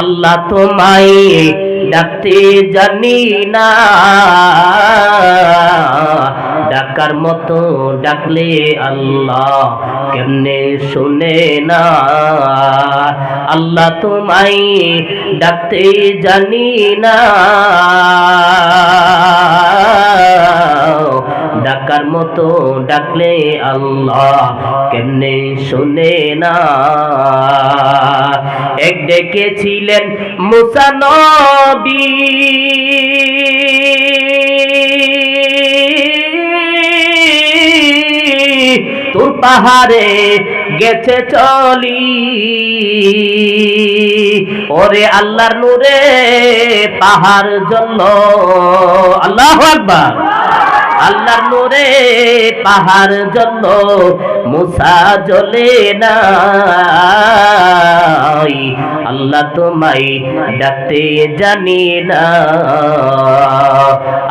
আল্লাহ তোমায় ডাকতে জানি না, ডাকার মতো ডাকলে আল্লাহ কেমনে শুনে না। আল্লাহ তোমায় ডাকতে জানি না, ডাকার মতো ডাকলে আল্লাহ কেমনে শুনে না। এক ডেকেছিলেন মুসা নবী, তুর পাহাড়ে গেছে চলি, ওরে আল্লাহর নূরে পাহাড় জ্বলল। আল্লাহু আকবার। আল্লাহর নূরে পাহাড় জ্বলল, মুসা জ্বলে নাই। আল্লাহ তোমায় ডাকতে জানি না,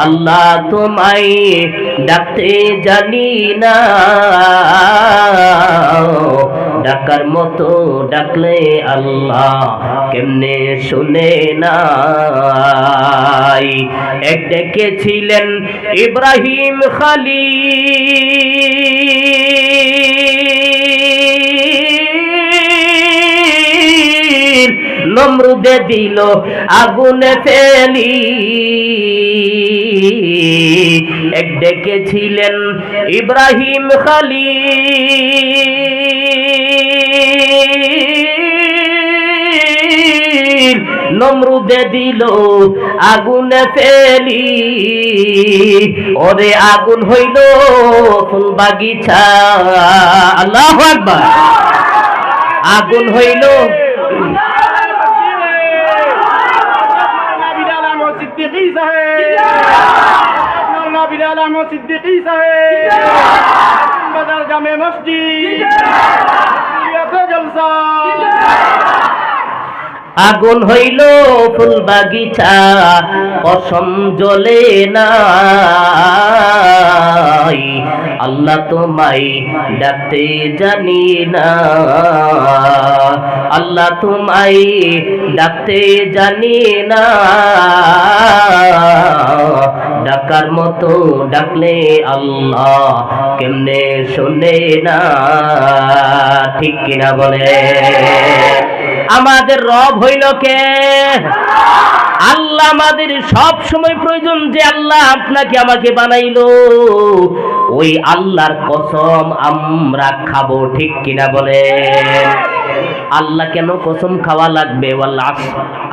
আল্লাহ তোমায় ডাকতে জানি না, ডাকার মতো ডাকলে আল্লাহ কেমনে শুনে না। এক ডেকেছিলেন ইব্রাহিম খলিল, নমরুদে দিল আগুনে ফেলি। এক ডেকেছিলেন ইব্রাহিম খলিল, নমরুদে দিল আগুনে ফেলি। ওরে আগুন হইল ফুল বাগিচা। আল্লাহু আকবার। আগুন হইল জামে মসজিদ, আগুন হইল ফুল বাগিচা, কসম জ্বলে নাই। আল্লাহ তোমায় ডাকতে জানি না, আল্লাহ তোমায় ডাকতে জানি না, ডাকার মতো ডাকলে আল্লাহ কেমনে শুনে না। ঠিক কিনা বলে? আমাদের রব হইল কে? আল্লাহ। আমাদের সব সময় প্রয়োজন যে আল্লাহ আপনাকে আমাকে বানাইলো, ওই আল্লাহর কসম আমরা খাবো। ঠিক কিনা বলেন? আল্লাহ কেন কসম খাওয়া লাগবে?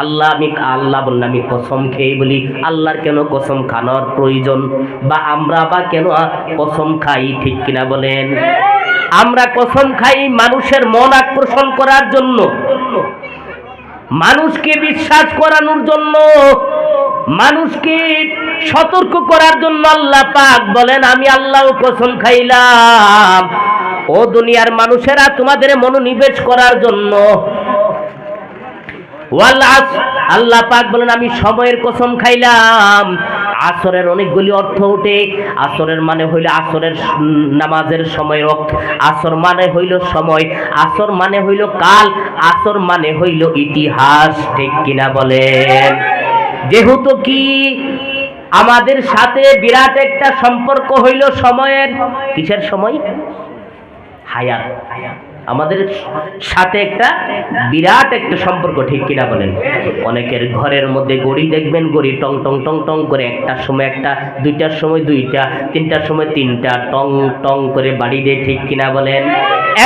আল্লাহ আল্লাহ বললাম আমি কসম খেয়ে বলি, আল্লাহর কেন কসম খানোর প্রয়োজন? বা আমরা বা কেন কসম খাই? ঠিক কিনা বলেন? আমরা কসম খাই মানুষের মন আকর্ষণ করার জন্য, মানুষকে বিশ্বাস করানোর জন্য, মানুষকে সতর্ক করার জন্য। আল্লাহ পাক বলেন আমি আল্লাহও কসম খাইলাম ও দুনিয়ার মানুষেরা তোমাদের মনোনিবেশ করার জন্য। আল্লাহ পাক বলেন আমি সময়ের কসম খাইলাম। আসরের অনেকগুলি অর্থ ওঠে। আসরের মানে হইল আসরের নামাজের সময়, আসর মানে হইল সময়, আসর মানে হইল কাল, আসর মানে হইল ইতিহাস। ঠিক কিনা বলেন? যেহেতু কি আমাদের সাথে বিরাট একটা সম্পর্ক হইল সময়ের। কিসের সময়? হায়াত। আমাদের সাথে একটা বিরাট একটা সম্পর্ক। ঠিক কিনা বলেন? অনেকের ঘরের মধ্যে গড়ি দেখবেন, গড়ি টং টং টং টং করে একটার সময় একটা, দুইটার সময় দুইটা, তিনটার সময় তিনটা টং টং করে বাড়ি দেয়। ঠিক কিনা বলেন?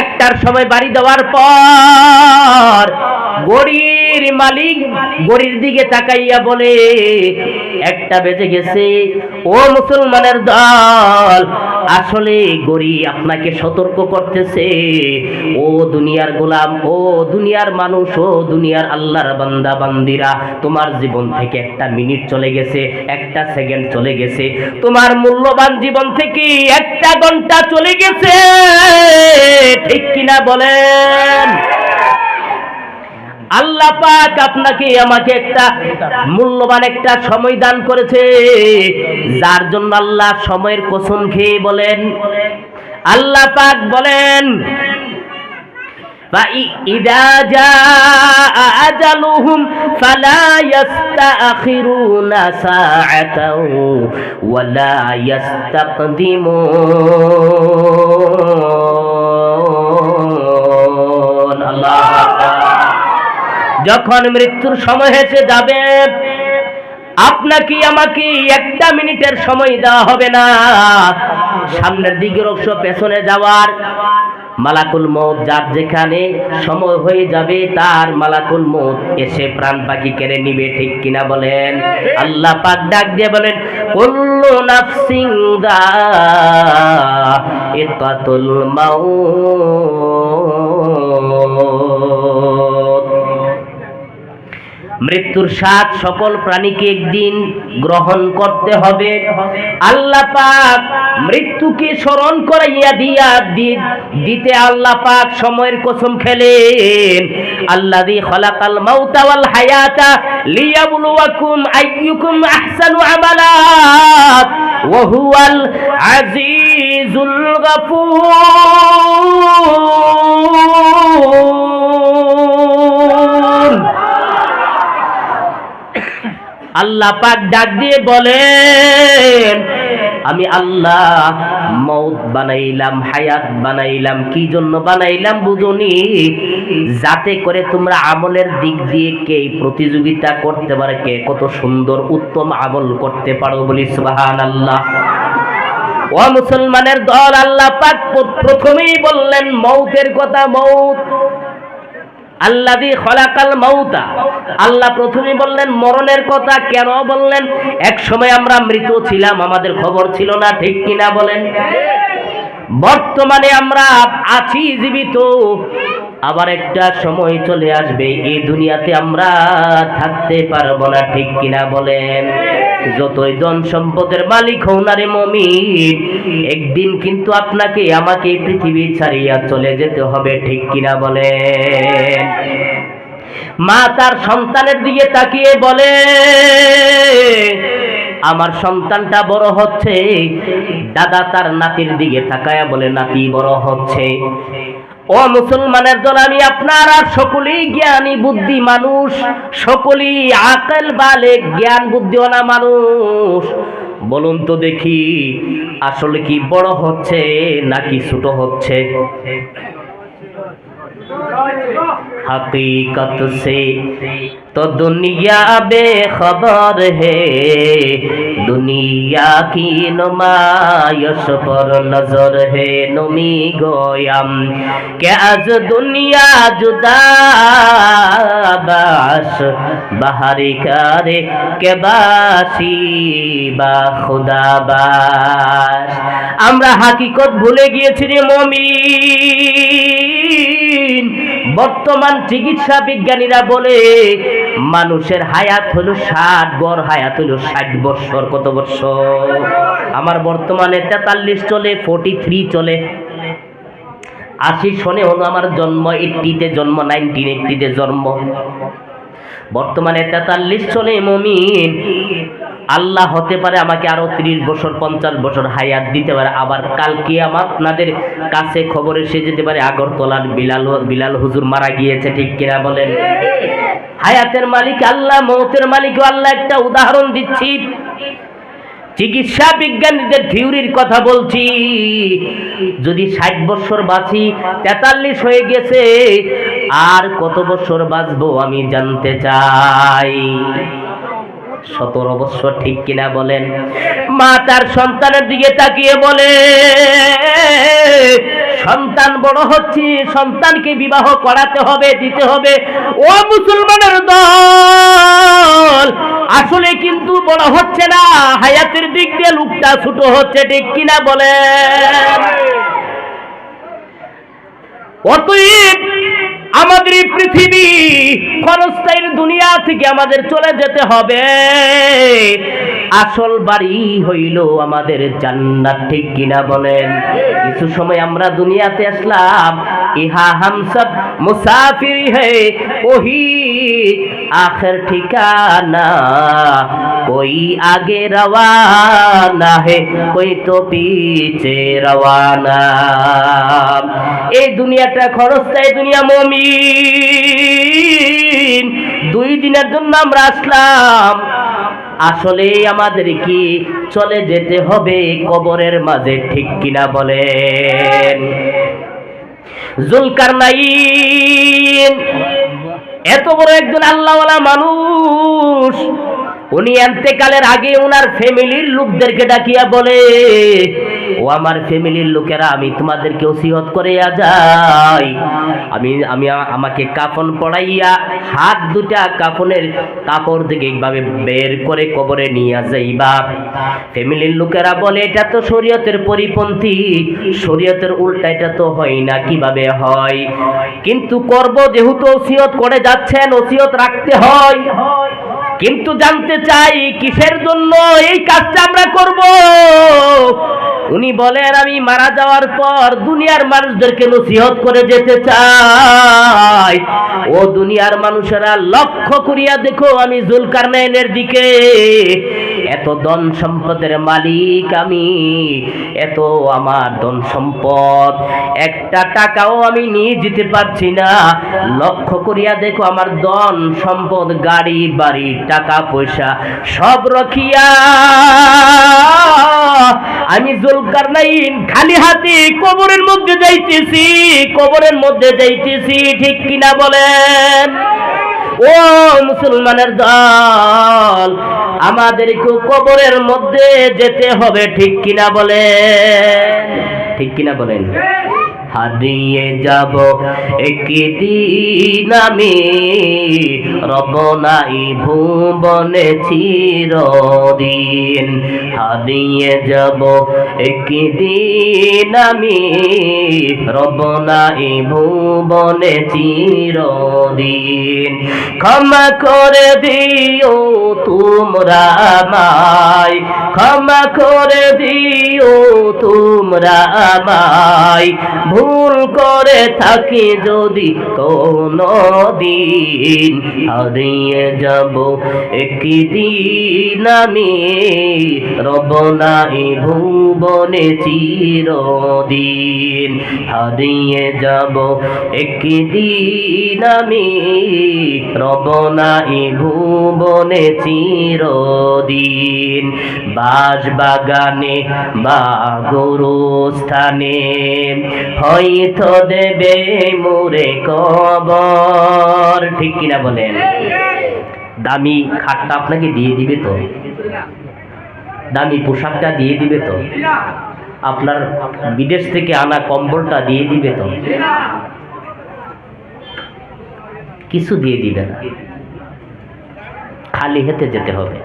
একটার সময় বাড়ি দেওয়ার পর গড়ির মালিক গড়ির দিকে তাকাইয়া বলে একটা বেজে গেছে। ও মুসলমানের দল, আসলে গড়ি আপনাকে সতর্ক করতেছে, ও দুনিয়ার গোলাম, ও দুনিয়ার মানুষ, ও দুনিয়ার আল্লাহর বান্দা বান্দিরা, তোমার জীবন থেকে একটা মিনিট চলে গেছে, একটা সেকেন্ড চলে গেছে, তোমার মূল্যবান জীবন থেকে একটা ঘন্টা চলে গেছে। ঠিক কিনা বলেন? আল্লাহ পাক আপনাকে আমাকে একটা মূল্যবান একটা সময় দান করেছে, যার জন্য আল্লাহ সময়ের কসম খেয়ে বলেন, আল্লাহ পাক বলেন فإذا جاء أجلهم فلا يستأخرون ساعة ولا يستقدمون الله أكبر যখন মৃত্যুর সময় এসে যাবে আপনাকে আমাকে একটা মিনিটের সময় দেওয়া হবে না। সামনের দিকে অবশ্য পেছনে যাওয়ার মালাকুল মউত যার যেখানে সময় হয়ে যাবে তার মালাকুল মউত এসে প্রাণ পাখি কেড়ে নিবে, ঠিক কিনা বলেন? আল্লাহ পাক ডাক দিয়ে বলেন কুল্লু নাফসিন যায়িকাতুল মাউত, মৃত্যুর স্বাদ সকল প্রাণীকে একদিন গ্রহণ করতে হবে। আল্লাহ পাক মৃত্যুকে স্মরণ করাইয়া দিতে আল্লাহ পাক সময়ের কসম খেলেন, আল্লাযী খালাকাল মাউতা ওয়াল হায়াতা লিয়াবলুয়াকুম আইয়ুকুম আহসানু আমালা ওয়া হুয়াল আজিজুল গাফুর। আল্লাহ পাক ডাক দিয়ে বলেন আমি আল্লাহ মউত বানাইলাম, হায়াত বানাইলাম, কি জন্য বানাইলাম বুঝুনি? যাতে করে তোমরা আমলের দিক দিয়ে কে প্রতিযোগিতা করতে পারে, কে কত সুন্দর উত্তম আমল করতে পারো, বলি সুবহানাল্লাহ। ও মুসলমানের দল, আল্লাহ পাক প্রথমেই বললেন মউতের কথা। মউত আল্লাযী খালাকাল মাউতা, আল্লাহ প্রথমে বললেন মরণের কথা। কেন বললেন? এক সময় আমরা মৃত ছিলাম, আমাদের খবর ছিল না, ঠিক কিনা বলেন? বর্তমানে আমরা আছি জীবিত, আবার একটা সময় চলে আসবে এই দুনিয়াতে আমরা থাকতে পারবো না, ঠিক কিনা বলেন? যতই ধন সম্পদের মালিক হও না রে মুমিন, একদিন কিন্তু আপনাকে আমাকে পৃথিবী ছাড়িয়া চলে যেতে হবে, ঠিক কিনা বলেন? মা তার সন্তানের দিকে তাকিয়ে বলে আমার সন্তানটা বড় হচ্ছে। দাদা তার নাতির দিকে তাকায়া বলে নাতি বড় হচ্ছে। ও মুসলমানের দল, আমি আপনারা সকলেই জ্ঞানী বুদ্ধি মানুষ, সকলেই আকল বালেগ জ্ঞান বুদ্ধিওয়ালা মানুষ। বলুন তো দেখি আসলে কি বড় হচ্ছে নাকি ছোট হচ্ছে? हकीकत से तो दुनिया बेखबर है, दुनिया की नुमाइश पर नजर है। नमी गोयम के आज दुनिया जुदा बाश बाहरी करे के बासी बा खुदा बाश। আমরা হাকিকত ভুলে গিয়েছি রে মুমিন। বর্তমান চিকিৎসা বিজ্ঞানীরা বলে মানুষের হায়াত হলো 60, গড় হায়াত হলো 60 বছর। কত বছর? আমার বর্তমানে 43 চলে, 43 চলে। 80 সনে হলো আমার জন্ম, 80-তে জন্ম, 1980-তে জন্ম। বর্তমানে 43 চলে মুমিন। আল্লাহ হতে পারে আমাকে আরো 30 বছর 50 বছর হায়াত দিতে পারে। আবার কালকে আপনাদের কাছে খবর এসে যেতে পারে আগরতলার বিলাল হুজুর মারা গিয়েছে, ঠিক কিনা বলেন? হায়াতের মালিক আল্লাহ, মৌতের মালিক আল্লাহ। একটা উদাহরণ দিচ্ছি, চিকিৎসা বিজ্ঞানীদের থিওরির কথা বলছি। যদি 60 বছর বাঁচি, 43 হয়ে গেছে, আর কত বছর বাঁচবো আমি জানতে চাই। 17 বছর, ঠিক কিনা বলেন? মা তার সন্তানের দিকে তাকিয়ে বলে সন্তান বড় হচ্ছে, সন্তানকে বিবাহ করাতে হবে, দিতে হবে। ও মুসলমানের দল, আসলে কিন্তু বড় হচ্ছে না, হায়াতের দিক দিয়ে লোকটা ছোট হচ্ছে, ঠিক কিনা বলেন? অতএব আমাদের এই পৃথিবী ক্ষণস্থায়ী দুনিয়া থেকে আমাদের চলে যেতে হবে। আসল বাড়ি হইল আমাদের জান্নাত, ঠিক কিনা বলেন? কিছু সময় আমরা দুনিয়াতে আসলাম, ইহা হাম সব মুসাফির है वही आखिर ठिकाना, कोई आगे रवाना है कोई तो पीछे रवाना। এই দুনিয়াটা ক্ষণস্থায়ী দুনিয়া মুমিন, 2 দিনের জন্য আমরা আসলাম, আসলে আমাদের কি চলে যেতে হবে কবরের মাঝে, ঠিক কিনা বলেন? জুলকারনাইন এত বড় একজন আল্লাহওয়ালা মানুষ, উনি ইন্তেকালের আগে ওনার ফ্যামিলির লোকদেরকে ডাকিয়া বলে, ও আমার ফ্যামিলির লোকেরা, আমি তোমাদেরকে ওসিয়ত করে যাই, আমাকে কাফন পড়াইয়া হাত দুটা কাফনের কাপড় থেকে এইভাবে বের করে কবরে নিয়ে যাইবা। ফ্যামিলির লোকেরা বলে, এটা তো শরীয়তের পরিপন্থী, শরীয়তের উল্টা, এটা তো হয় না, কিভাবে হয়? কিন্তু করব, যেহেতু ওসিয়ত করে যাচ্ছেন, ওসিয়ত রাখতে হয়। কিন্তু জানতে চাই কিসের জন্য এই কাজটা আমরা করব? উনি বলেন, আমি মারা যাওয়ার পর দুনিয়ার মানুষদেরকে নসিহত করে যেতে চাই। ও দুনিয়ার মানুষেরা, লক্ষ্য করিয়া দেখো আমি জুলকারনাইনের দিকে, এত ধন সম্পদের মালিক আমি, এত আমার ধন সম্পদ, একটা টাকাও আমি নিয়ে যেতে পারছি না। লক্ষ্য করিয়া দেখো আমার ধন সম্পদ, গাড়ি বাড়ি টাকা পয়সা সব রখিয়া আমি জুলকারনাইন খালি হাতে কবরের মধ্যে যাইতেছি, কবরের মধ্যে যাইতেছি, ঠিক কিনা বলেন? ও মুসলমানের দল, আমাদেরকে কবরের মধ্যে যেতে হবে, ঠিক কিনা বলেন? ঠিক কিনা বলেন? হারিয়ে যাব একদিন আমি, রব নাই ভুবনে চিরদিন। হারিয়ে যাব একদিন আমি, রব নাই ভুবনে চিরদিন। ক্ষমা করে দিও তোমরা আমায়, ক্ষমা করে দিও তোমরা আমায়, ভুল করে থাকি যদি কোনো দিন। হারিয়ে যাব একদিন আমি, রব নাই ভুবনে চিরদিন। হারিয়ে যাব একদিন আমি, রব নাই ভুবনে চিরদিন। বাঁশবাগানে বা গোরস্থানে হয়তো দেবে মোরে কবর, ঠিক কিনা বলেন? দামি খাটটা আপনাকে দিয়ে দিবে তো, দামি পোশাকটা দিয়ে দিবে তো, আপনার বিদেশ থেকে আনা কম্বলটা দিয়ে দিবে তো? কিছু দিয়ে দিবে না, খালি হাতে যেতে হবে,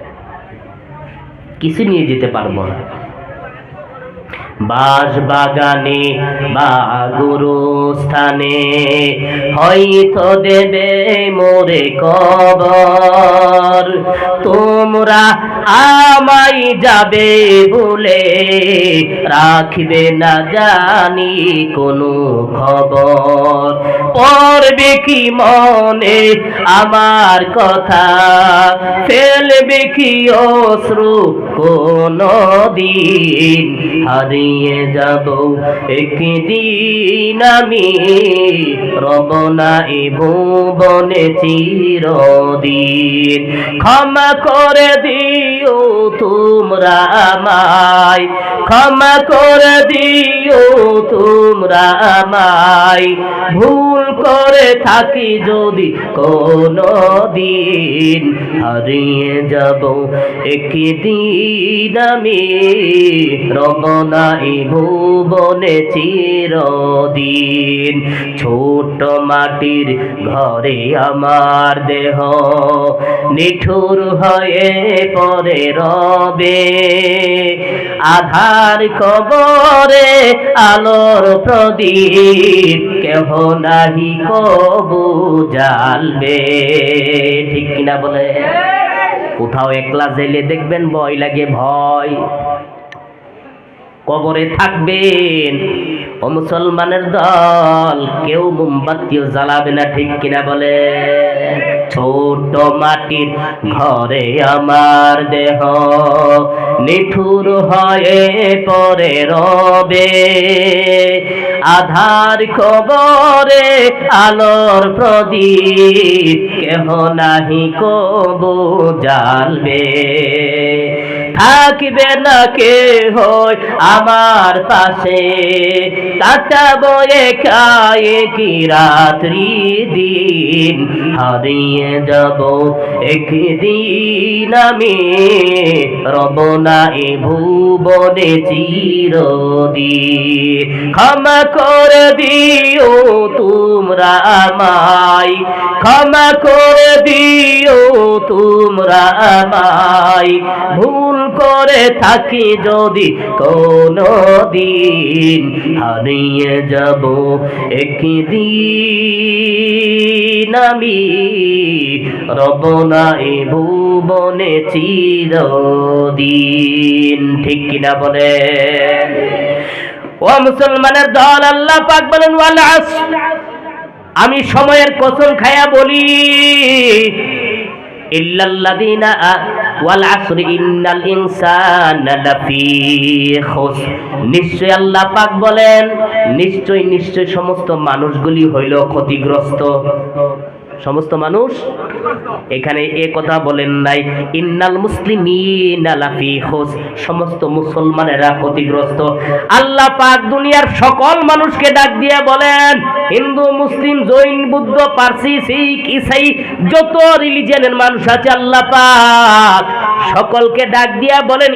কিছু নিয়ে যেতে পারবো না। বাঁশবাগানে বা গোরস্থানে হয়তো দেবে মোরে কবর, তোমরা আমায় যাবে বলে রাখবে না জানি কোনো খবর। পড়বে কি মনে আমার কথা, ফেলবে কি অশ্রু কোনো দিন। হারিয়ে যাব একদিন আমি, রব নাই ভুবনে চিরদিন। ক্ষমা করে দিও তোমরা আমায়, ক্ষমা করে দিও তোমরা আমায়, ভুল করে থাকি যদি কোনো দিন। হারিয়ে যাব একদিন আমি, রব নাই ভুবনে চিরদিন। ছোট মাটির ঘরে আমার দেহ নিঠুর হয়ে পড়ে রবে, আধার কবরে আলোর প্রদীপ কেহ নাহি কবু জ্বালবে, ঠিক কিনা বলে? কোথাও একলা জেলে দেখবেন ভয় লাগে, ভয়। কবরে থাকবেন, ও মুসলমানের দল, কেউ মোমবাতিও জ্বালাবে না, ঠিক কিনা বলে? ছোট মাটির ঘরে আমার দেহ নিঠুর হয়ে পড়ে রবে, আধার কবরে আলোর প্রদীপ কেহ নাহি কবু জ্বালবে, থাকবে না কে হয় আমার পাশে, কাটাবো একাই কি রাত্রি দিন, হারিয়ে যাব একদিন আমি, রব না এ ভুবনে চিরদিন। ক্ষমা করে দিও তোমরা আমায়, ক্ষমা করে দিও তোমরা আমায়, ভুল করে থাকি যদি কোনো দিন, হারিয়ে যাব একদিন আমি, রব না এ ভুবনে চিরদিন, ঠিক কিনা বলে? ও মুসলমানের দল, আল্লাহ পাক বলেন ওয়াল আসর, আমি সময়ের কসম খায়া বলি, ইল্লাল্লাযীনা ওয়াল আসরি ইন্নাল ইনসানা লাফি খুসর, নিশ্চয় আল্লাহ পাক বলেন নিশ্চয় নিশ্চয় সমস্ত মানুষগুলি হইল ক্ষতিগ্রস্ত। সমস্ত মানুষ, এখানে এ কথা বলেন নাই ইন্নাল মুসলিমিনা লাফি খুসর, সমস্ত মুসলমানেরা ক্ষতিগ্রস্ত। আল্লাহ পাক দুনিয়ার সকল মানুষকে ডাক দিয়ে বলেন, হিন্দু, মুসলিম, জৈন, বুদ্ধ, পারসি, শিখ, ইসাই, যত রিলিজিয়নের মানুষ আছে আল্লাহ পাক সকলকে ডাক দিয়া বলেন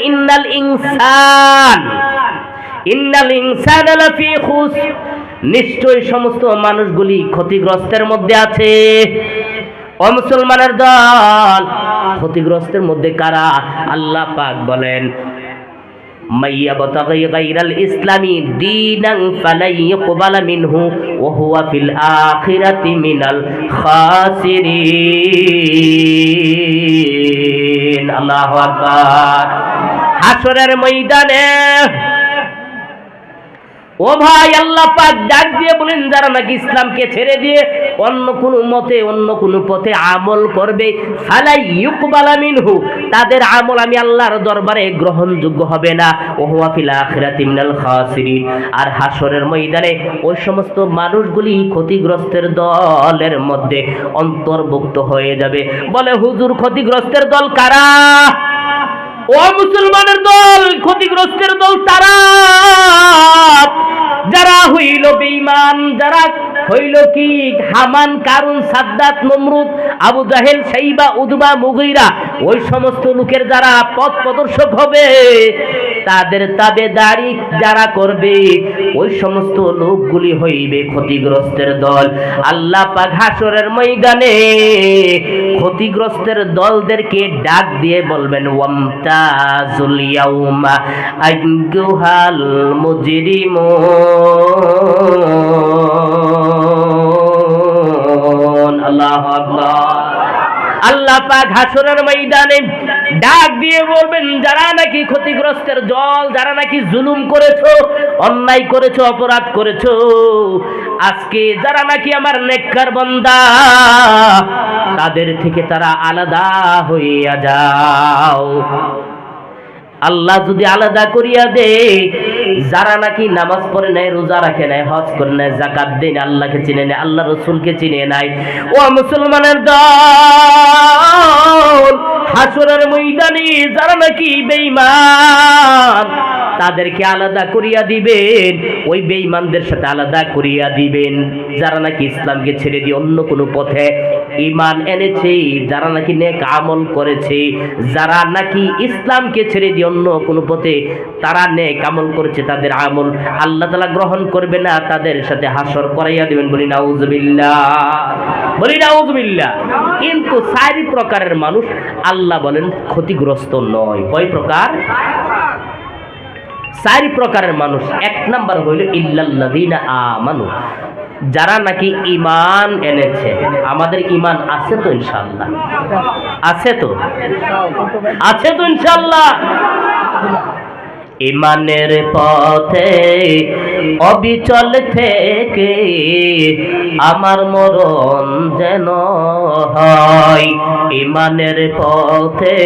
ইন্নাল ইনসানা লাফি খুসর, নিশ্চয় সমস্ত মানুষগুলি ক্ষতিগ্রস্তের মধ্যে আছে। ও মুসলমানের দল, ক্ষতিগ্রস্তের মধ্যে কারা? আল্লাহ পাক বলেন মাইয়াবতাগি গায়রাল ইসলামি দীনান ফালাই ইকবালা মিনহু ওয়া হুয়া ফিল আখিরাতি মিনাল খাসিরিন। আল্লাহু আকবার। হাসরের ময়দানে ও ভাই, আল্লাহ পাক ডাক দিয়ে বলেন যারা নাকি ইসলামকে ছেড়ে দিয়ে অন্য কোনো মতে, অন্য কোনো পথে আমল করবে, ফালাই ইউকবালা মিনহু, তাদের আমল আমি আল্লাহর দরবারে গ্রহণযোগ্য হবে না, ওয়া হুয়া ফিল আখিরাতি মিনাল খাসিরিন। আর হাসরের ময়দানে ওই সমস্ত মানুষগুলি ক্ষতিগ্রস্তের দলের মধ্যে অন্তর্ভুক্ত হয়ে যাবে। বলে হুজুর, ক্ষতিগ্রস্তের দল কারা? ও মুসলমানের দল, ক্ষতিগ্রস্তের দল তারা যারা হইল বেঈমান, যারা হইল কি হামান, কারুন, সাদ্দাত, নমরুদ, আবু জাহেল, শাইবা, উদবা, মুগীরা, ওই সমস্ত লোকের যারা পথ প্রদর্শক হবে, তাদের তাবেদারি যারা করবে, ওই সমস্ত লোকগুলি হইবে ক্ষতিগ্রস্তের দল। আল্লাহ পাক হাসরের ময়দানে ক্ষতিগ্রস্তের দলদেরকে ডাক দিয়ে বলবেন ওয়ামতাজুল ইয়াউমা আইয়ুহাল মুজরিমুন। আল্লাহু আকবার। আল্লাহ পাক হাসরের ময়দানে ডাক দিয়ে বলবেন যারা নাকি ক্ষতিগ্রস্তের দল, যারা নাকি জুলুম করেছো, অন্যায় করেছো, অপরাধ করেছো, আজকে যারা নাকি আমার নেককার বান্দা, তাদের থেকে তারা আলাদা হইয়া যাও। আল্লাহ যদি আলাদা করিয়া দে, যারা নাকি নামাজ পড়ে নাই, রোজা রাখে নাই, হজ করে নাই, যাকাত দেয় না, আল্লাহকে চিনে নাই, আল্লাহ রসুলকে চিনে নাই, ও মুসলমানের দল, হাসরের ময়দানে যারা নাকি বেঈমান, তাদেরকে আলাদা করিয়া দিবেন, ওই বেঈমানদের সাথে আলাদা করিয়া দিবেন যারা নাকি ইসলামকে ছেড়ে দিয়ে অন্য কোনো পথে ঈমান এনেছে, যারা নাকি নেক আমল করেছে, যারা নাকি ইসলামকে ছেড়ে দিয়ে অন্য কোনো পথে তারা নেক আমল করেছে, তাদের আমল আল্লাহ তাআলা গ্রহণ করবে না, তাদের সাথে হাসর করাইয়া দিবেন। বলি নাউজুবিল্লাহ, বলি নাউজুবিল্লাহ। কিন্তু চারি প্রকারের মানুষ আল্লাহ বলেন ক্ষতিগ্রস্ত নয়। কয় প্রকার? চারি প্রকারের মানুষ। এক নাম্বার হইল ইল্লাল্লাযীনা আমানু, যারা নাকি ঈমান এনেছে। আমাদের ঈমান আছে তো ইনশাআল্লাহ? আছে তো? আছে তো ইনশাআল্লাহ? ঈমানের পথে অবিচল থেকে আমার মরণ যেন হয়। ঈমানের পথে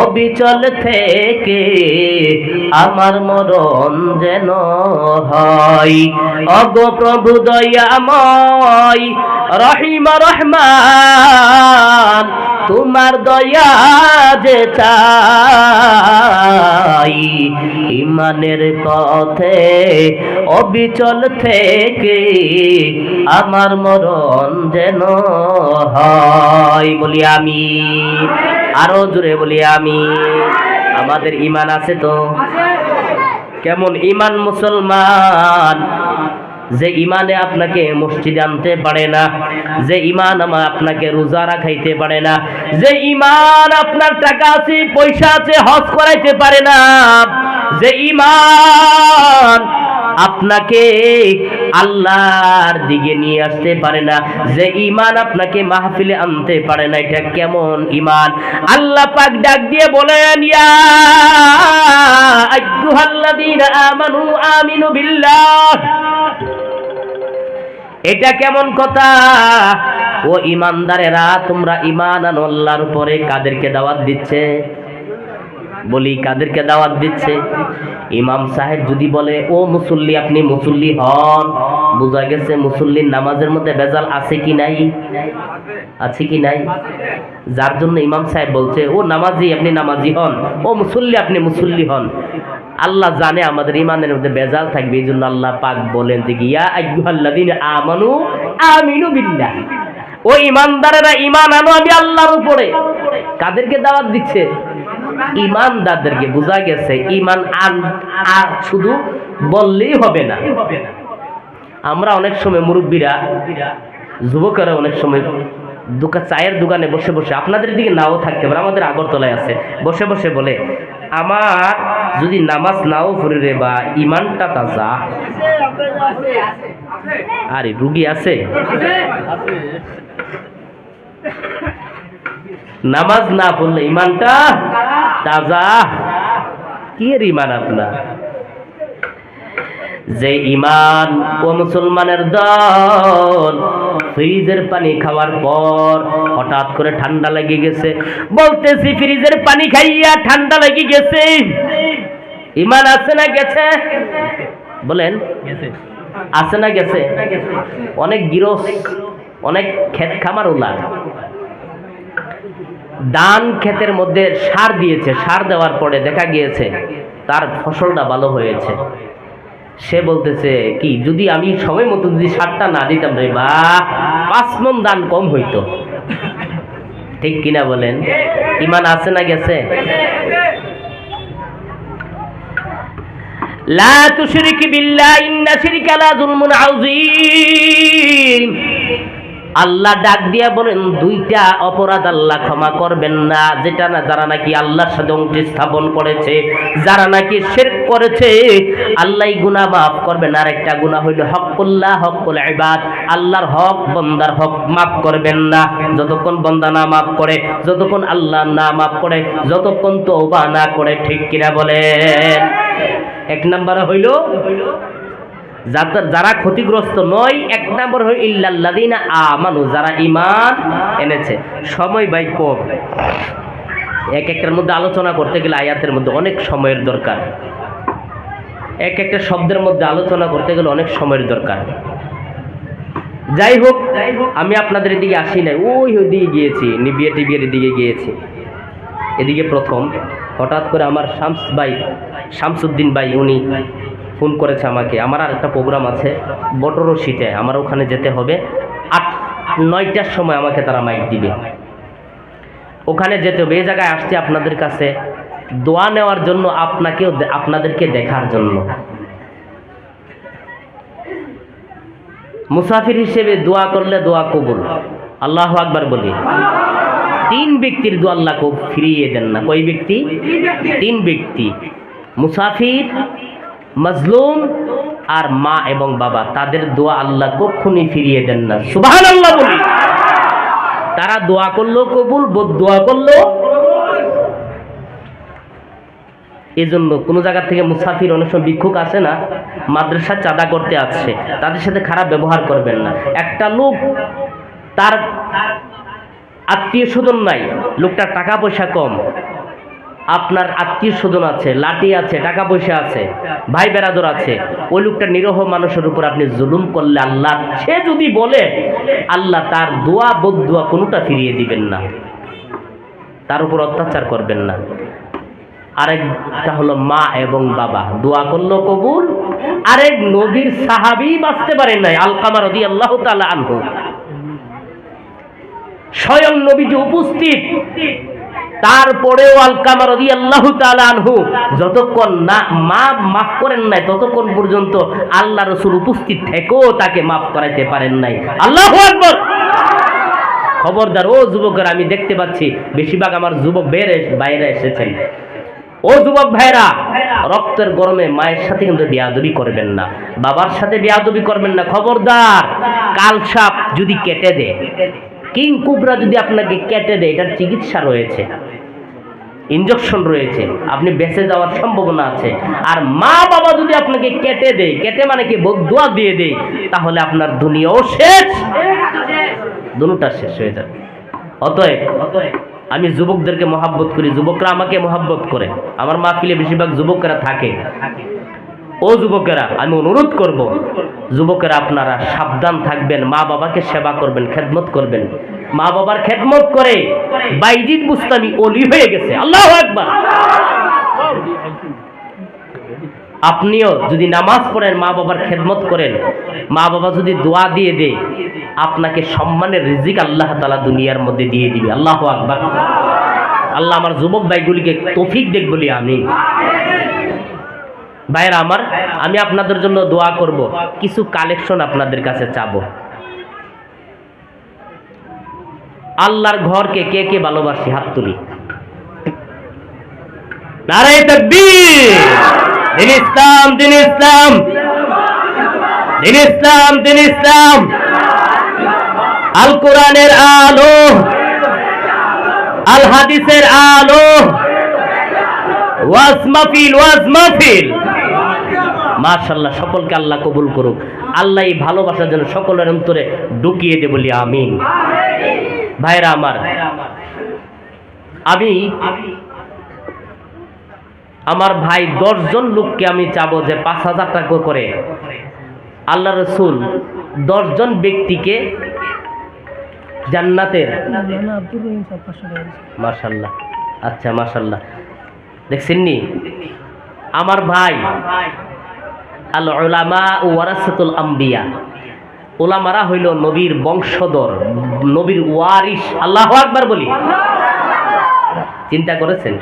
অবিচল থেকে আমার মরণ যেন হয়। অগো প্রভু দয়াময় রহিম রহমান, তোমার দয়া যে চাই। ঈমানের পথে অবিচল থেকে আমার মরণ যেন হয়। বলি আমি, আরো জোরে বলি আমি। আমাদের ঈমান আছে তো? কেমন ঈমান মুসলমান? যে ঈমানে আপনাকে মসজিদে আনতে পারে না, যে ঈমান আপনাকে রোজা রাখাইতে পারে না, যে ঈমান আপনার টাকা আছে পয়সা আছে হজ করাইতে পারে না, যে ঈমান আপনাকে আল্লাহর দিকে নিয়ে আসতে পারে না, যে ঈমান আপনাকে মাহফিলে আনতে পারে না, এটা কেমন ঈমান? আল্লাহ পাক ডাক দিয়ে বলেন, ইয়া আইয়ুহাল্লাযীনা আমানু আমিনু বিল্লাহ। এটা কেমন কথা? ও ঈমানদারেরা, তোমরা ঈমান আনো আল্লাহর উপরে। কাদেরকে দাওয়াত দিচ্ছে? বলি কাদেরকে দাওয়াত দিচ্ছে? ইমাম সাহেব যদি বলে ও মুসল্লি আপনি মুসল্লি হন, বোঝা গেছে মুসল্লির নামাজের মধ্যে ভেজাল আছে কি নাই? আছে কি নাই? যার জন্য ইমাম সাহেব বলছে ও নামাজি আপনি নামাজি হন, ও মুসল্লি আপনি মুসল্লি হন। আল্লাহ জানে আমাদের ইমানের মধ্যে ভেজাল থাকবে, এই জন্য আল্লাহ পাক বলেন যে ইয়া আইয়ুহাল্লাযীনা আমানু আমিনু বিল্লাহ। ও ঈমানদারেরা ঈমান আনো আমি আল্লাহর উপরে। কাদেরকে দাওয়াত দিচ্ছে? ঈমানদারদেরকে। বোঝা গেছে ঈমান আর শুধু বললেই হবে না। আমরা অনেক সময় মুরব্বীরা, যুবকেরা অনেক সময় চায়ের দোকানে বসে বসে, আপনাদের দিকে নাও থাকতে পারে, আমাদের আগরতলায় আছে, বসে বসে বলে আমার যদি নামাজ নাও পড়ে রে বা ঈমানটা তাজা। আরে রুগী আছে, নামাজ না পড়লে ঈমানটা তাজা। কি এর ঈমান আপনার? যে ঈমান ও মুসলমানের দল ফ্রিজের পানি খাওয়ার পর হঠাৎ করে ঠান্ডা লেগে গেছে, বলতেছি ফ্রিজের পানি খাইয়া ঠান্ডা লেগে গেছে, ঈমান আছে না গেছে? বলেন আছে না গেছে? অনেক গিরস, অনেক ক্ষেত খামার ওলা ধান ক্ষেতের মধ্যে সার দিয়েছে, সার দেওয়ার পরে দেখা গিয়েছে তার ফসলটা ভালো হয়েছে। সে বলতেছে কি যদি আমি সময় মতো যদি সারটা না দিতাম রে বা 5 মণ ধান কম হইতো। ঠিক কিনা বলেন? ঈমান আছে না গেছে? লা তুশরিক বিল্লাহ ইন্না শিরকা লা যুলমুন আযীম। আল্লাহ ডাক দিয়া বলেন দুইটা অপরাধ আল্লাহ ক্ষমা করবেন না, যেটা না যারা নাকি আল্লাহর সাথে অংশী স্থাপন করেছে, যারা নাকি শিরক করেছে আল্লাহ গুনাহ মাফ করবেন। আর একটা গুনাহ হইল হকুল্লাহ হকুল ইবাদ, আল্লাহর হক বান্দার হক মাফ করবেন না। যতক্ষণ বান্দা না মাফ করে, যতক্ষণ আল্লাহ না মাফ করে, যতক্ষণ তওবা না করে। ঠিক কিনা বলেন? এক নম্বরে হইল যারা ক্ষতিগ্রস্ত নয়, এক নম্বর হইল ইল্লাল্লাযীনা আমানু, যারা ঈমান এনেছে। সময় বাই কম, এক একটার মধ্যে আলোচনা করতে গেলে আয়াতের মধ্যে অনেক সময়ের দরকার, এক একটা শব্দের মধ্যে আলোচনা করতে গেলে অনেক সময়ের দরকার। যাই হোক, আমি আপনাদের এদিকে আসি নাই, ওই দিকে গিয়েছি, নিবিয়া টিবিয়ার দিকে গিয়েছি। এদিকে প্রথম হঠাৎ করে আমার শামসুদ্দিন ভাই উনি ফোন করেছে আমাকে, আমার আর একটা প্রোগ্রাম আছে বটরশিতে, আমার ওখানে যেতে হবে 8-9টার সময় আমাকে তারা মাইক দিবে, ওখানে যেতে হবে। এই জায়গায় আসছে আপনাদের কাছে দোয়া নেওয়ার জন্য, আপনাদেরকে দেখার জন্য। মুসাফির হিসেবে দোয়া করলে দোয়া কবুল। আল্লাহু আকবার বলি। 3 ব্যক্তির দোয়া আল্লাহ ফিরিয়ে দেন না। কয় ব্যক্তি? 3 ব্যক্তি, মুসাফির, মাজলুম, আর মা এবং বাবা, তাদের দোয়া আল্লাহ কখনই ফিরিয়ে দেন না। সুবহানাল্লাহ বলি। তারা দোয়া করলো কবুল, বদদোয়া করলো। এই জন্য কোনো জায়গা থেকে মুসাফির, অনেক সময় ভিক্ষুক আসে না, মাদ্রাসা চাঁদা করতে আসছে, তাদের সাথে খারাপ ব্যবহার করবেন না। একটা লোক, তার আত্মীয় স্বজন নাই, লোকটার টাকা পয়সা কম, আপনার আত্মীয় স্বজন আছে, লাঠি আছে, টাকা পয়সা আছে, ভাই বেরাদর আছে, ওই লোকটা নিরহ মানুষের উপর আপনি জুলুম করলে আল্লাহ, সে যদি বলে, আল্লাহ তার দোয়া বদদোয়া কোনোটা ফিরিয়ে দিবেন না, তার উপর অত্যাচার করবেন না। আরেকটা হলো মা এবং বাবা, দোয়া করলো কবুল। আরেক নবীর সাহাবী বাঁচতে পারেন নাই, আলকামা রাদিয়াল্লাহু তাআলা আনহু, স্বয়ং নবীজি উপস্থিত, তারপরেও আলকামা রাদিয়াল্লাহু তাআলা আনহু যতক্ষণ না মা মাফ করেন নাই, ততক্ষণ পর্যন্ত আল্লাহ রাসূল উপস্থিত থেকেও তাকে মাফ করাইতে পারেন নাই। আল্লাহু আকবার। খবরদার ও যুবকেরা, আমি দেখতে পাচ্ছি বেশিরভাগ আমার যুবক বাইরে এসেছেন। ও যুবক ভাইরা, রক্তের গরমে মায়ের সাথে কিন্তু বেয়াদবি করবেন না, বাবার সাথে বেয়াদবি করবেন না। খবরদার, কালসাপ যদি কেটে দেয়, কিং কুবরা যদি আপনাকে কেটে দেয়, এটার চিকিৎসা রয়েছে, ইনজেকশন রয়েছে, আপনি বেঁচে যাওয়ার সম্ভাবনা আছে। আর মা বাবা যদি আপনাকে কেটে দেয়, কেটে মানে কি বদদোয়া দিয়ে দেয়, তাহলে আপনার দুনিয়াও শেষ, দুটোটা শেষ হয়ে যাবে। অতএব আমি যুবকদেরকে মহাব্বত করি, যুবকরা আমাকে মহাব্বত করে, আমার মাহফিলে বেশিরভাগ যুবকেরা থাকে। ও যুবকেরা, আমি অনুরোধ করব, যুবকেরা আপনারা সাবধান থাকবেন, মা বাবাকে সেবা করবেন, খেদমত করবেন। মা বাবার খেদমত করে বাইজিদ বুস্তামি ওলি হয়ে গেছে। আল্লাহু আকবার। আপনিও যদি নামাজ পড়েন, মা বাবার খেদমত করেন, মা বাবা যদি দোয়া দিয়ে দেয়, আপনাকে সম্মানের রিজিক আল্লাহ তাআলা দুনিয়ার মধ্যে দিয়ে দিবে। আল্লাহু আকবার। আল্লাহ আমার যুবক ভাইগুলিকে তৌফিক দেখ বলি আমিন। ভাইরা আমার, আমি আপনাদের জন্য দোয়া করব, কিছু কালেকশন আপনাদের কাছে চাবো। আল্লাহর ঘরকে কে কে ভালোবাসি, হাত তুলি। নারে তাকবীর। দিন ইসলাম, দিন ইসলাম, দিন ইসলাম, দিন ইসলাম। আল কোরআনের আলো, আল হাদিসের আলো, ওয়াজ মাহফিল, ওয়াজ মাহফিল। মাশাআল্লাহ, সকলকে আল্লাহ কবুল করুক। আল্লাহ এই ভালোবাসার জন্য সকলের অন্তরে ঢুকিয়ে দে বলি আমিন। ভাইরা আমার, আমি আমার ভাই 10 জন লোককে আমি চাবো যে 5,000 টাকা করে আল্লাহ রাসূল 10 জন ব্যক্তিকে জান্নাতের, মাশাআল্লাহ, আচ্ছা মাশাআল্লাহ, দেখছেন নি আমার ভাই, আল উলামা ওয়ারাসাতুল আম্বিয়া, উলামারা হইল নবীর বংশধর, নবীর ওয়ারিস। আল্লাহু আকবার বলি। চিন্তা করেছেন,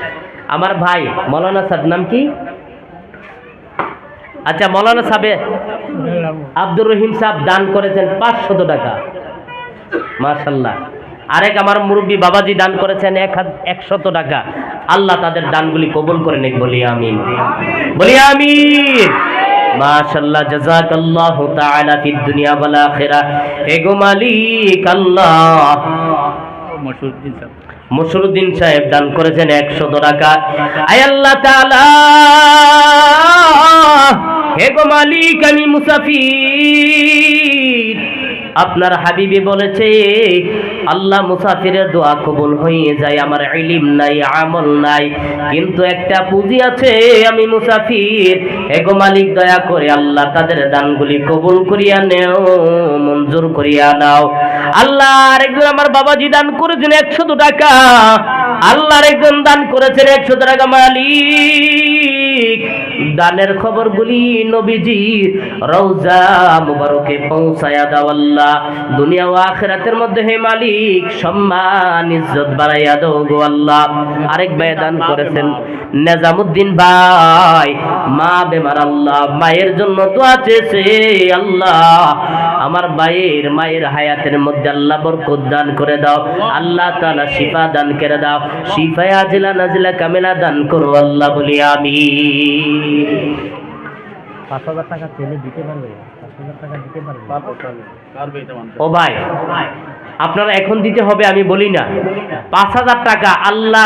আমার ভাই মৌলানা সাহেব, নাম কি? আচ্ছা, মৌলানা সাহেব আব্দুর রহিম সাহেব দান করেছেন 500 টাকা, মাশাআল্লাহ। আরেক আমার মুরব্বী বাবাজি দান করেছেন 100 টাকা। আল্লাহ তাদের দানগুলি কবুল করে নেক বলি আমিন, বলি আমিন। মাশাআল্লাহ, জাযাকাল্লাহু তাআলা ফিদ দুনিয়া ওয়াল আখিরাহ। এগো মালিক আল্লাহ, মশরুদ্দিন সাহেব দান করেছেন 100 টাকা। আয় আল্লাহ তাআলা, এগো মালিক, আমি মুসাফির, আপনার হাবিবি বলেছে আল্লাহ মুসাফিরের দোয়া কবুল হয়ে যায়, আমার ইলম নাই, আমল নাই, কিন্তু একটা পুঁজি আছে, আমি মুসাফির। এগো মালিক, দয়া করে আল্লাহ তাদের দানগুলি কবুল করিয়া নেও, মঞ্জুর করিয়া নাও। আল্লাহ, আরেকজন আমার বাবাজি দান করেছেন 100 টাকা। আল্লাহ, আরেকজন দান করেছেন 100 টাকা। মালিক, দানের খবরগুলি নবীজির রওজা মুবারকে পৌঁছায়া দাও আল্লাহ, দুনিয়া ও আখিরাতের মধ্যে হে মালিক সম্মান ইজ্জত বাড়াইয়া দাও গো আল্লাহ। আরেক ভাই দান করেছেন নেজামুদ্দিন ভাই, মা বেমার, আল্লাহ মায়ের জন্য দোয়া চেয়েছে। আল্লাহ, আমার মায়ের হায়াতের মধ্যে আল্লাহ বরকত দান করে দাও, আল্লাহ তাআলা শিফা দান করে দাও, শিফায়ে আজিলা নাজিলা কামিলা দান করো আল্লাহ, বলি আমিন। 5,000 টাকা চেলে দিতে পারবে? 5,000 টাকা দিতে পারবে? পারবে এটা মানতে। ও ভাই, আপনারা এখন দিতে হবে আমি বলি না। 5,000 টাকা আল্লাহ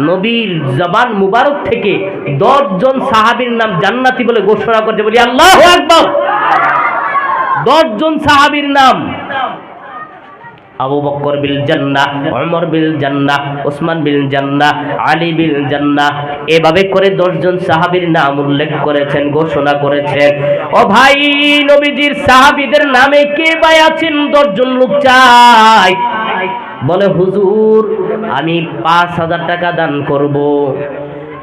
নবীর জবান মুবারক থেকে 10 জন সাহাবীর নাম জান্নাতি বলে ঘোষণা করতে বলি আল্লাহু আকবার। 10 জন সাহাবীর নাম, আবু বকর বিল জান্নাহ, ওমর বিল জান্নাহ, ওসমান বিল জান্নাহ, আলী বিল জান্নাহ, এভাবে করে 10 জন সাহাবীর নাম উল্লেখ করেছেন, ঘোষণা করেছেন। ও ভাই, নবীজির সাহাবীদের নামে কে ভাই আছেন? 10 জন লোক চাই। বলে হুজুর আমি 5,000 টাকা দান করব।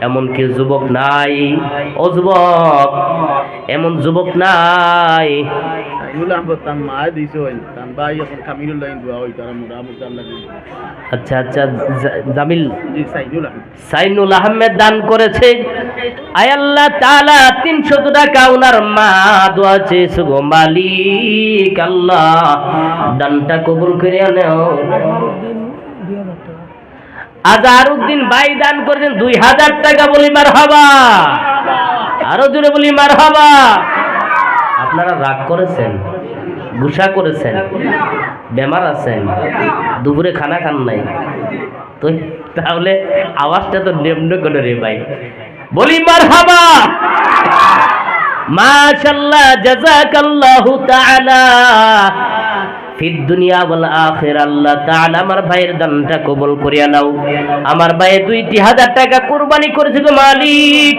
এমন কি যুবক নাই? ও যুবক, এমন যুবক নাই? সাইনুল আহমদ তার মায় দিছে হই, তার ভাই এখন কামিলুল লাইন দোয়া হই, তারা মুরামুদ দান লাগে। আচ্ছা আচ্ছা, জামিল জি সাইনুল আহমদ। সাইনুল আহমেদ দান করেছে। আয় আল্লাহ তাআলা 300 টাকা ওনার মা দোয়া চেয়েছে গো মালিক আল্লাহ, দানটা কবুল করে নাও। আজহারউদ্দিন ভাই দান করেছেন 2000 টাকা, বলি মারহাবা। আরো জোরে বলি মারহাবা। আপনারা রাগ করেছেন, গুসা করেছেন, বেমার আছেন, দুপুরে খানা খান নাই তো, তাহলে আওয়াজটা তো নিম্ন করে রে ভাই, বলি মারহাবা। মাশাআল্লাহ, জাযাকাল্লাহু তাআলা ফিদ দুনিয়া ওয়াল আখিরা। আল্লাহ তাআলা আমার ভাইয়ের দানটা কবুল করিয়া নাও। আমার ভাই 2,000 টাকা কুরবানি করেছে গো মালিক।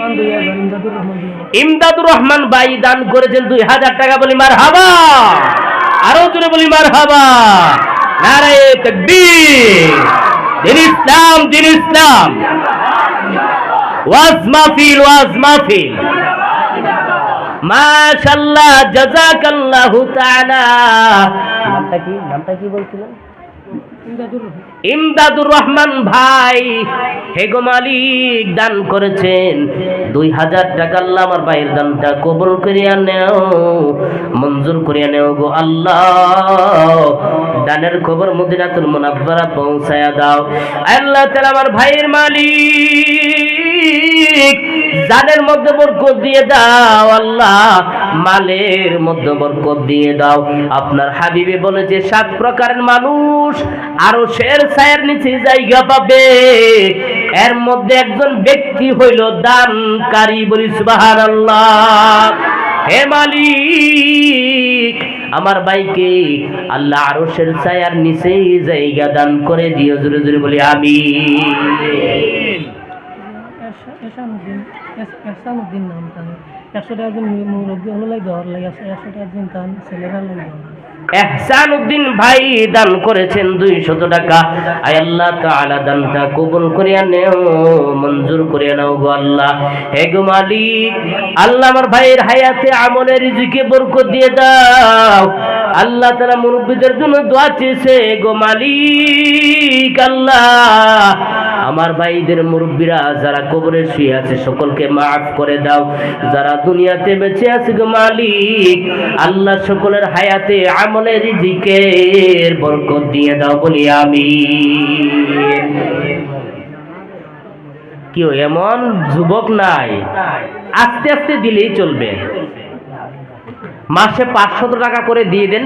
ইমদাদুর রহমান ভাই দান করেছেন 2,000 টাকা, বলি মারহাবা। আরো জোরে বলি মারহাবা। নারায়ে তাকবীর। দিন ইসলাম, দিন ইসলাম। ওয়াজ মাহফিল, ওয়াজ মাহফিল। মাশাআল্লাহ, জাযাকাল্লাহু তাআলা। নামটা কি বলছিলেন? ইমদাদুর রহমান ভাই হে গো মালিক দান করেছেন 2,000 টাকা। আল্লাহ আমার ভাইয়ের দানটা কবুল করিয়া নেও, মঞ্জুর করিয়া নেও গো আল্লাহ। দানের খবর মদিনাতুল মুনাওয়ারা পৌঁছায়া দাও আল্লাহ তাআলা। আমার ভাইয়ের মালিক জানের মধ্যে বরকত দিয়ে দাও আল্লাহ, মালের মধ্যে বরকত দিয়ে দাও। আপনার হাবিবে বলেছে 7 প্রকারের মানুষ আরশের ছায়ার নিচে জায়গা পাবে, এর মধ্যে একজন ব্যক্তি হইল দানকারী, বলি সুবহানাল্লাহ। হে মালিক আমার ভাইকে আল্লাহ আরশের ছায়ার নিচে জায়গা দান করে দিও, জোরে জোরে বলি আমিন। এহসানুদ্দিন নাম তান 100 টাকা দিন মুরব্বী হলো লাই দেওয়ার লাগে, 100 টাকা দিন তান ছেলেরা লাগে দেওয়ার। এহসানুদ্দিন ভাই দান করেছেন 200 টাকা। আয় আল্লাহ তাআলা দানটা কবুল করিয়া নেও, মঞ্জুর করিয়া নাও গো আল্লাহ। হে গো মালিক আল্লাহ আমার ভাইয়ের হায়াতে আমলে রিজিকে বরকত দিয়ে দাও আল্লাহ। তাআলা মুরব্বিদের জন্য দোয়া চেয়েছে গো মালিক আল্লাহ। আমার ভাইদের মুরব্বীরা যারা কবরে শুয়ে আছে সকলকে মাফ করে দাও, যারা দুনিয়াতে বেঁচে আছে গো মালিক আল্লাহ সকলের হায়াতে আমলে রিজিকের বরকত দিয়ে দাও, বলি আমিন। কি এমন যুবক নাই? আস্তে আস্তে দিলেই চলবে। মাসে 500 টাকা করে দিয়ে দেন,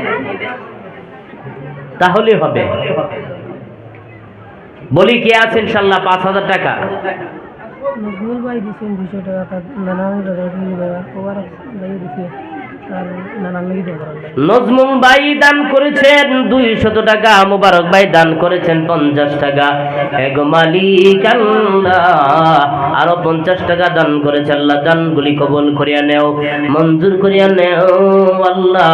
তাহলে হবে। বলি কে আছে ইনশাআল্লাহ 5,000 টাকা? নজমুল ভাই দিছেন 200 টাকা, তার নানান দাদা ওবার লাগে দিছে, আর নানান লাগি দেওয়ার লাগে। নজমুল ভাই দান করেছেন 200 টাকা, মুবারক ভাই দান করেছেন 50 টাকা। হে গো মালিক আল্লাহ আরো 50 টাকা দান করেছে আল্লাহ। দানগুলি কবুল করিয়া নেও, মঞ্জুর করিয়া নেও আল্লাহ।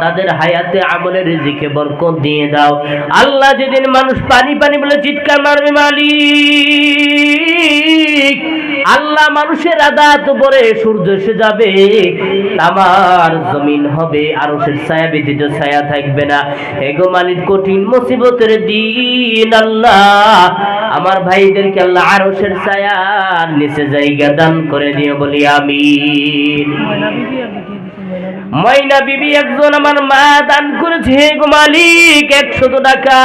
তাদের হায়াতে আমলের রিজিকে বরকত দিয়ে দাও আল্লাহ। যেদিন মানুষ পানি পানি বলে চিৎকার মারবে মালিক আল্লাহ, মানুষের আদাত পরে সূর্য এসে যাবে, আমার জমিন হবে আরশের ছায়া ব্যতীত ছায়া থাকবে না। হে গো মালিক কঠিন মুসিবতের দিন আল্লাহ আমার ভাইদেরকে আল্লাহ আরশের ছায়ার নিচে জায়গা দান করে দিও, বলি আমিন। ময়না বিবি একজন আমার মা দান করেছে, হে গো মালিক 100 টাকা।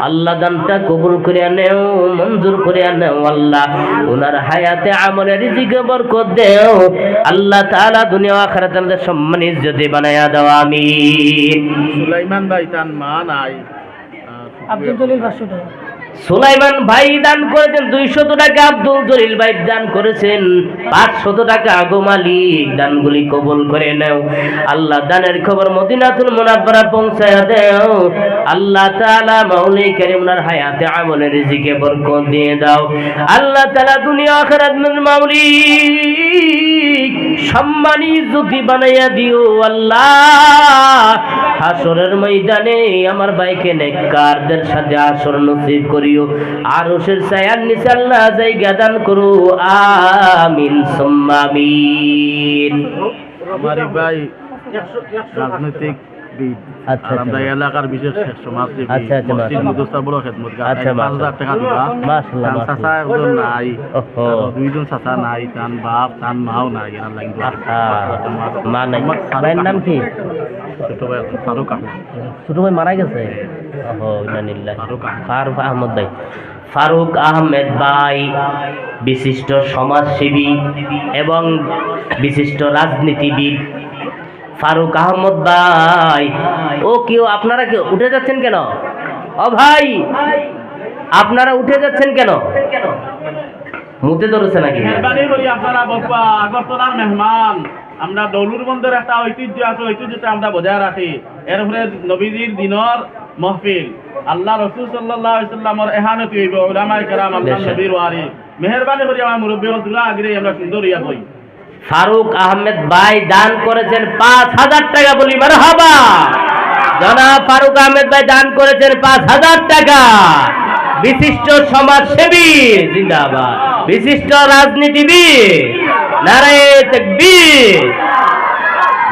আল্লাহ দানটা কবুল করে নেও, মঞ্জুর করে নেও আল্লাহ। ওনার হায়াতে আমলে রিজিকে বরকত দেও আল্লাহ তাআলা, দুনিয়া আখিরাতে আমাদের সম্মান ইজ্জতে বানায়া দাও, আমিন। সুলাইমান ভাই তার মা নাই, আব্দুল জলিল 500 টাকা। সুলাইমান ভাই দান করেছেন 200 টাকা, আব্দুল জলিল ভাই দান করেছেন 500 টাকা। গো মালিক দানগুলি কবুল করে নাও আল্লাহ, দানের খবর মদিনাতুল মুনাওয়ারা পৌঁছায়া দাও আল্লাহ তাআলা। মাওলাই কারীম ওনার হায়াতে আমলে রিজিকে বরকত দিয়ে দাও আল্লাহ তাআলা, দুনিয়া আখিরাত মাওলিক সম্মানী ইজ্জতি বানাইয়া দিও আল্লাহ। হাসরের ময়দানে আমার ভাইকে নেককারদের সাথে হাসর নসিব করিও, আরশের ছায়ার নিচে আল্লাহ জায়গা দান করো, আমিন সুম্মা আমিন। আমার এই ভাই রাজনৈতিক বিদ, আচ্ছা, আর আমরা আচ্ছা। এলাকার বিশেষ সমাজসেবী, আচ্ছা, আচ্ছা, মসজিদ মাশাআল্লাহ। মুদস্তার বড় খেদমত গান, আচ্ছা, 5,000 টাকা দিবা। মাশাআল্লাহ, তার চাচা মাশাআল্লাহ। একজন নাই, ওহো। আর 2জন চাচা নাই, তার বাপ তার মাও নাই, এনার লাগি দোয়া করবেন। মা নাই, মোহাম্মদ ফারুক ভাইয়ের নাম কি? ছোট ভাই আছে, ফারুক আহমেদ। ছোট ভাই মারা গেছে? ওহো, ইন্নালিল্লাহি। ফারুক আহমেদ। ফারুক আহমদ ভাই, ফারুক আহমেদ ভাই বিশিষ্ট সমাজসেবী এবং বিশিষ্ট রাজনীতিবিদ। ফারুক আহমদ ভাই, ও কেউ আপনারা কেউ উঠে যাচ্ছেন কেন? ও ভাই, আপনারা উঠে যাচ্ছেন কেন? মুতে ধরেছে নাকি? মেহরবানি করি আপনারা বাবা, আগরতলার মেহমান, আমরা দৌলুর বন্দর একটা ঐতিহ্য আছে, ঐতিহ্যটা আমরা বজায় রাখি। এরপরে নবীজির দিনর মহফিল, আল্লাহ রসুল সাল্লাল্লাহু আলাইহি সাল্লামের ইহানতি হইব, উলামায়ে কেরাম আল্লাহ নবীর ওয়ারি। মেহরবানি করি আমার মুরব্বি হজরা আগে আমরা সুন্দর ইয়া কই। ফারুক আহমেদ ভাই দান করেছেন 5,000 টাকা, বলি মারহাবা। জনাব ফারুক আহমেদ ভাই দান করেছেন 5,000 টাকা। বিশিষ্ট সমাজসেবী জিন্দাবাদ, বিশিষ্ট রাজনীতিবিদ নারায়ে তাকবীর।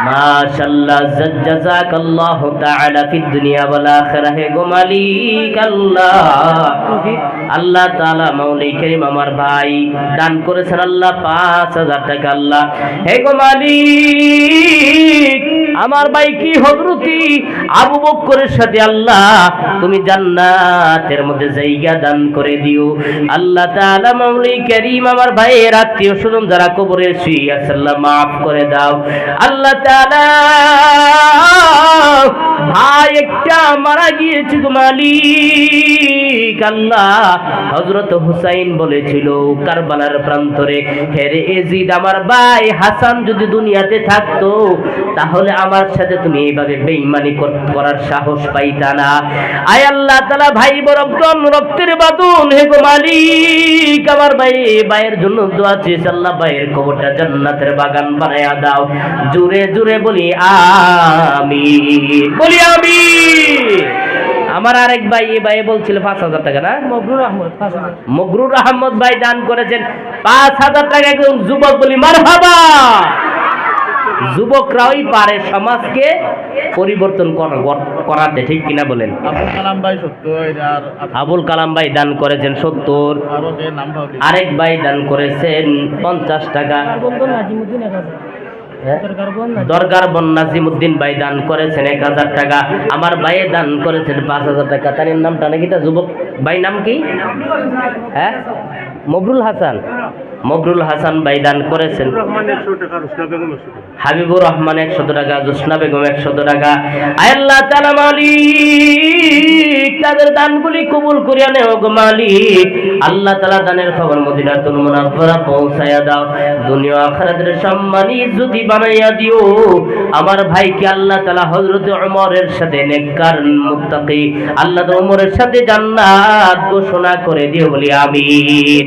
মাশাআল্লাহ, জাযাকাল্লাহু তাআলা ফিদ দুনিয়া ওয়াল আখিরাহ। হে গো মালিক আল্লাহ, আল্লাহ তাআলা মাওলাই কারীম আমার ভাই দান করেছেন আল্লাহ 5,000 টাকা আল্লাহ। হে গো মালিক, আমার ভাই কি হযরতি আবু বকরের সাথে আল্লাহ তুমি জান্নাতের মধ্যে জায়গা দান করে দিও আল্লাহ তাআলা। মাওলাই কারীম আমার ভাইয়ের আত্মীয় স্বজন যারা কবরে শুয়ে আছে আল্লাহ মাফ করে দাও আল্লাহ তাআলা। ভাই একটা মারা গিয়েছে গো মালিক আল্লাহ। হযরত হুসাইন বলেছিল কারবালার প্রান্তরে, হে রে এজিদ, আমার ভাই হাসান যদি দুনিয়াতে থাকতো তাহলে আমার সাথে তুমি এইভাবে বেঈমানি করার সাহস পাইতা না। আয় আল্লাহ তাআলা, ভাই বরকম রক্তের বাঁধন, হে গো মালিক আমার ভাইয়ের জন্য দোয়া চেয়েছে আল্লাহ, ভাইয়ের কবরটা জান্নাতের বাগান বানায়া দাও। জোরে জোরে বলি আমিন, বলি আমিন। আমার আরেক ভাই, এই ভাই বলছিল 5,000 টাকা না? মবরুর আহমদ 5,000। মকরুর আহমদ ভাই দান করেছেন 5,000 টাকা। একজন যুবক, বলি মারহাবা। যুবকরাই পারে সমাজকে পরিবর্তন করাতে, ঠিক কিনা বলেন? আবুল কালাম ভাই 70, আর আবুল কালাম ভাই দান করেছেন 70। আরো যে নাম ভাবলি আরেক ভাই দান করেছেন 50 টাকা। কারবন্দর নাজিমউদ্দিন 1000। দরগার বন নাজিমউদ্দিন ভাই দান করেছেন 1000 টাকা। আমার ভাই দান করেছেন 5,000 টাকা। তার নামটা নাকি, তা যুবক ভাই নাম কি? হ্যাঁ, মবরুল হাসান। মবরুল হাসান ভাই দান করেছেন। হাবিবুর রহমান 100 টাকা, জোসনা বেগম 100 টাকা। আল্লাহ তাআলা মালিক তাদের দানগুলি কবুল করিয়া নেও গো মালিক। আল্লাহ তাআলা দানের খবর মদিনাতুল মুনাওয়ারা পৌঁছায়া দাও। দুনিয়া আখিরাতের সম্মানী ইজ্জতি বানাইয়া দিও আমার ভাইকে আল্লাহ তাআলা হযরত ওমরের সাথে নেককার মুত্তাকি আল্লাহ ওমরের সাথে জান্নাত ঘোষণা করে দিও, বলি আমিন।